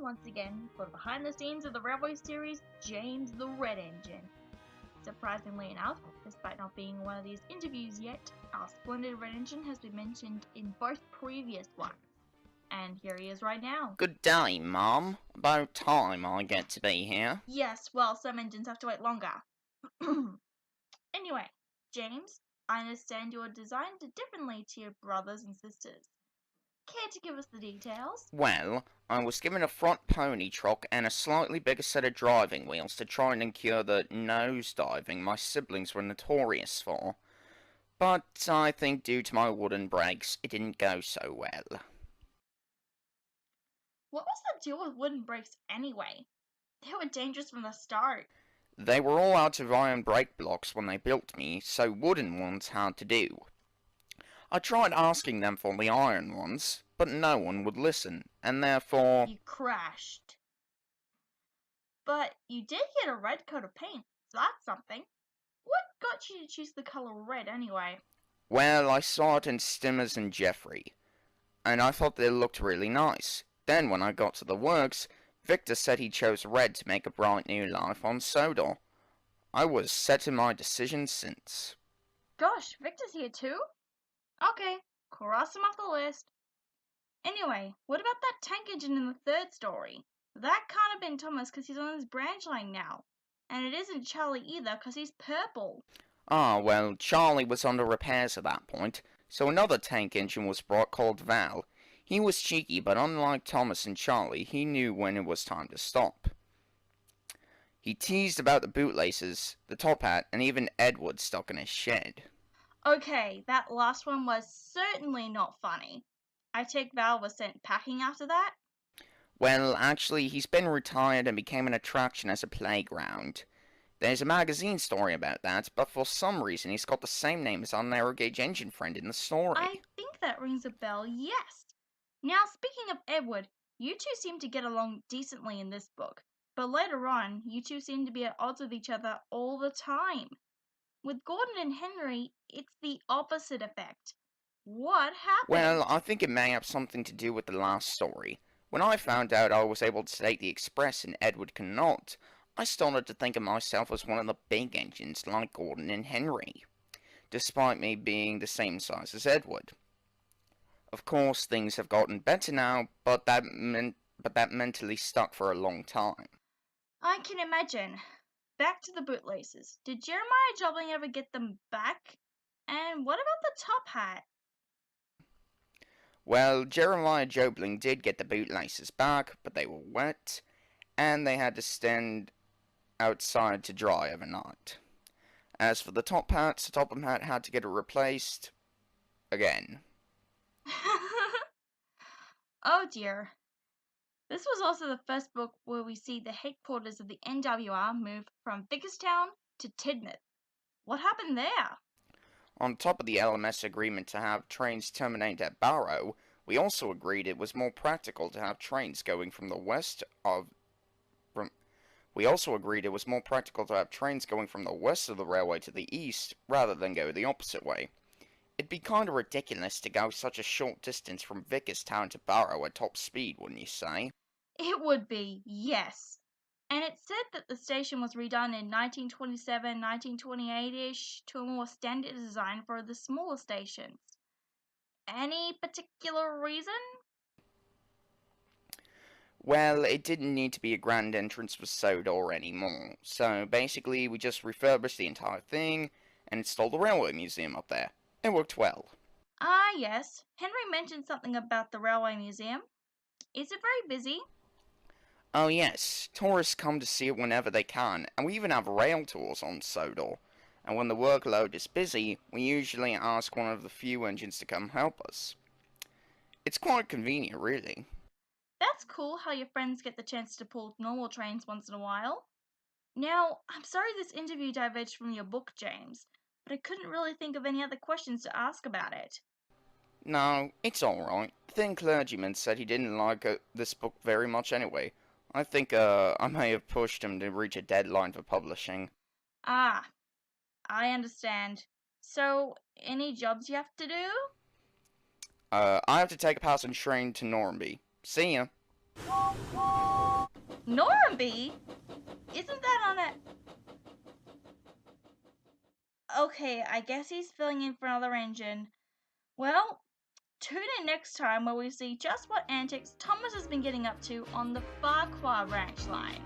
once again for the behind the scenes of the Railway series, James the Red Engine. Surprisingly enough, despite not being in one of these interviews yet, our splendid Red Engine has been mentioned in both previous ones. And here he is right now. Good day, Mum. About time I get to be here. Yes, well, some engines have to wait longer. Anyway, James, I understand you are designed differently to your brothers and sisters. Care to give us the details? Well, I was given a front pony truck and a slightly bigger set of driving wheels to try and incur the nosediving my siblings were notorious for. But I think due to my wooden brakes, it didn't go so well. What was the deal with wooden brakes anyway? They were dangerous from the start. They were all out of iron brake blocks when they built me, so wooden ones had to do. I tried asking them for the iron ones, but no one would listen, and therefore... You crashed. But you did get a red coat of paint, so that's something. What got you to choose the colour red anyway? Well, I saw it in Stimmers and Jeffrey, and I thought they looked really nice. Then when I got to the works, Victor said he chose red to make a bright new life on Sodor. I was set in my decision since. Gosh, Victor's here too? Okay, cross him off the list. Anyway, what about that tank engine in the third story? That can't have been Thomas because he's on his branch line now. And it isn't Charlie either because he's purple. Ah, well, Charlie was under repairs at that point, so another tank engine was brought called Val. He was cheeky, but unlike Thomas and Charlie, he knew when it was time to stop. He teased about the bootlaces, the top hat, and even Edward stuck in his shed. Okay, that last one was certainly not funny. I take Val was sent packing after that? Well, actually, he's been retired and became an attraction as a playground. There's a magazine story about that, but for some reason he's got the same name as our narrow gauge engine friend in the story. I think that rings a bell, yes. Now, speaking of Edward, you two seem to get along decently in this book, but later on, you two seem to be at odds with each other all the time. With Gordon and Henry, it's the opposite effect. What happened? Well, I think it may have something to do with the last story. When I found out I was able to take the Express and Edward cannot, I started to think of myself as one of the big engines like Gordon and Henry, despite me being the same size as Edward. Of course, things have gotten better now, but that mentally stuck for a long time. I can imagine. Back to the bootlaces. Did Jeremiah Jobling ever get them back? And what about the top hat? Well, Jeremiah Jobling did get the bootlaces back, but they were wet, and they had to stand outside to dry overnight. As for the top hats, the top hat had to get it replaced again. Oh dear. This was also the first book where we see the headquarters of the NWR move from Vickerstown to Tidmouth. What happened there? On top of the LMS agreement to have trains terminate at Barrow, we also agreed it was more practical to have trains going from the west of the railway to the east rather than go the opposite way. It'd be kinda ridiculous to go such a short distance from Vickerstown to Barrow at top speed, wouldn't you say? It would be, yes. And it said that the station was redone in 1927, 1928-ish to a more standard design for the smaller stations. Any particular reason? Well, it didn't need to be a grand entrance for Sodor anymore, so basically we just refurbished the entire thing and installed the railway museum up there. It worked well. Ah, yes. Henry mentioned something about the railway museum. Is it very busy? Oh yes, tourists come to see it whenever they can, and we even have rail tours on Sodor. And when the workload is busy, we usually ask one of the few engines to come help us. It's quite convenient, really. That's cool how your friends get the chance to pull normal trains once in a while. Now, I'm sorry this interview diverged from your book, James, but I couldn't really think of any other questions to ask about it. No, it's alright. The thin clergyman said he didn't like this book very much anyway. I think I may have pushed him to reach a deadline for publishing. Ah, I understand. So, any jobs you have to do? I have to take a passing train to Normanby. See ya. Normanby? Isn't that on a... Okay, I guess he's filling in for another engine. Well, tune in next time where we see just what antics Thomas has been getting up to on the Farquhar Ranch line.